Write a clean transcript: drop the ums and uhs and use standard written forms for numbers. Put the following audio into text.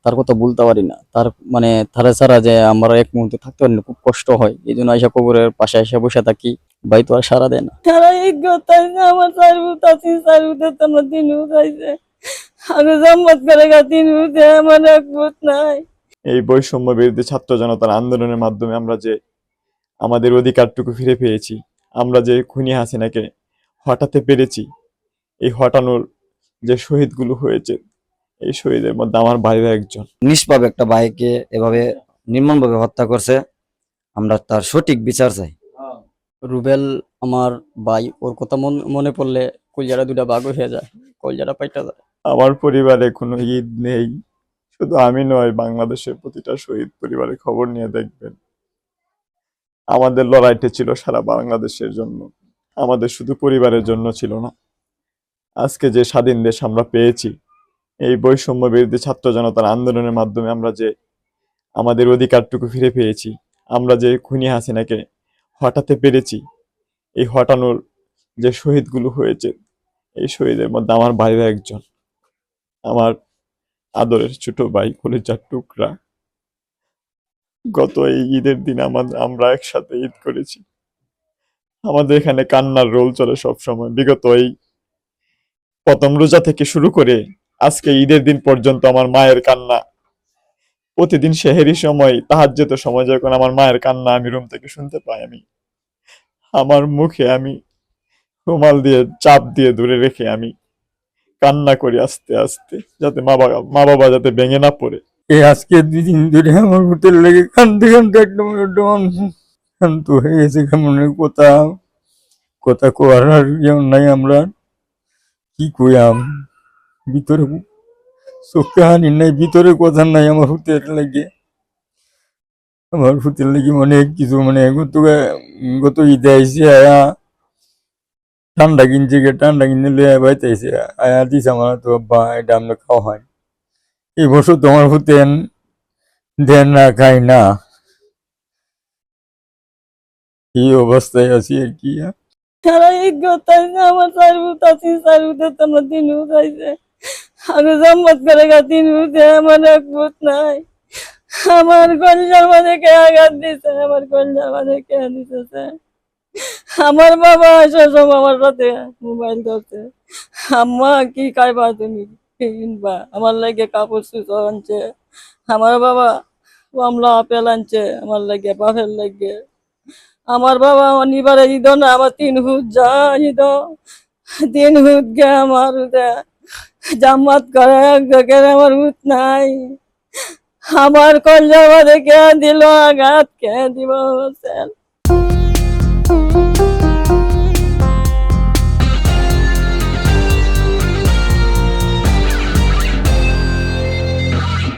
তার কথা বলতে পারি না। তার মানে তারা ছাড়া যে আমরা এক মুহূর্তে থাকতে পারি না, খুব কষ্ট হয়। এই জন্য আইসা কবরের পাশে এসে বসে থাকি। ভাই তো আর সাড়া দেয় না। সারা এক গতাইছে আমার সারবুত আছে সারবুতে তোমার দিন উঠাইছে আমি জম্মত করে গা দিন উঠে আমার এক ভূত নাই। এই বৈষম্য বিরোধী ছাত্র জনতার আন্দোলনের মাধ্যমে আমরা যে আমাদের অধিকারটুকু ফিরে পেয়েছি, আমরা যে খুনি হাসিনাকে হটাতে পেরেছি, এই হটানোর যে শহীদগুলো হয়েছে, এই শহীদের মধ্যে আমার ভাইও একজন। নিষ্পাপ একটা ভাইকে এভাবে নির্মমভাবে হত্যা করছে, আমরা তার সঠিক বিচার চাই। রুবেল আমার ভাই, ওর কথা মনে পড়লে কলজাটা দুটা ভাগ হয়ে যায়, কলজাটা পাইটা যায়। আমার পরিবারে কোনো ঈদ নেই, শুধু আমি নয়, বাংলাদেশের প্রতিটা শহীদ পরিবারের খবর নিয়ে দেখবেন। আমাদের লড়াইটা ছিল সারা বাংলাদেশের জন্য, আমাদের শুধু পরিবারের জন্য ছিল না। আজকে যে স্বাধীন দেশ আমরা পেয়েছি, এই বৈষম্য বিরোধী ছাত্র জনতার আন্দোলনের মাধ্যমে আমরা যে আমাদের অধিকারটুকু ফিরে পেয়েছি, আমরা যে খুনি হাসিনাকে হটাতে পেরেছি, এই হটানোর যে শহীদগুলো হয়েছে, এই শহীদের মধ্যে আমার ভাইও একজন। আমার আদরের ছোট ভাই, কলিজার টুকরা। গত এই ঈদের দিন আমরা একসাথে ঈদ করেছি। আমাদের এখানে কান্নার রোল চলে সব সময়। বিগত এই প্রথম রোজা থেকে শুরু করে আজকে ঈদের দিন পর্যন্ত আমার মায়ের কান্না, প্রতিদিন সেহেরি সময়, তাহাজ্জুদের সময় যখন আমার মায়ের কান্না আমি রুম থেকে শুনতে পাই, আমার মুখে আমি রুমাল দিয়ে চাপ দিয়ে দূরে রেখে আমি কান্না করি আস্তে আস্তে, যাতে মা বাবা যাতে ভেঙে না পড়ে। এই আজকে 2 দিন ধরে আমার হোটেল লেগে কান্দতে কান্দতে একদম শান্ত হয়ে গেছে। কেমন কথা কোয়ার আর নাই। আমরা কি কইয়াম, ভিতরে চোখে হানি নাই, ভিতরে কথা নাই। আমার হোটেল লেগে অনেক কিছু গত ঈদে আইসি আয়া ঠান্ডা কিনছে, ঠান্ডা কিনে লিয়ে বাইতে আইসি আয়া দিস আমার তো বা এটা আমরা খাওয়া হয়। এই বছর তো আমার হোটেল দেন না, খাই না, এই অবস্থায় আছি আর কি। সারা এক গতাইছে আমার সারবুত আছে সারবুতে তোমার দিন উঠাইছে আমি জম্মত করে গা দিন উঠে আমার এক ভূত নাই। আমার কলজার মাঝে কে আঘাত দিছে, আমার কলজার মাঝে কে দিতেছে। আমার বাবা সব আমার সাথে মোবাইল ধরছে, আম্মা কি খাইবা তুমি, কি কিনবা? আমার লাগে কাপড় চুপড় আনছে আমার বাবা, কমলা আপেল আনছে আমার লাগে, বাপের লাগে। আমার বাবা নিবারে ঈদ না, আমার 3 হুত যা ঈদ 3 হুত গে আমার জামাত করে এক জায়গায় আমার হুত নাই। আমার কলজা বাদে কে দিল আঘাত, কে দিব?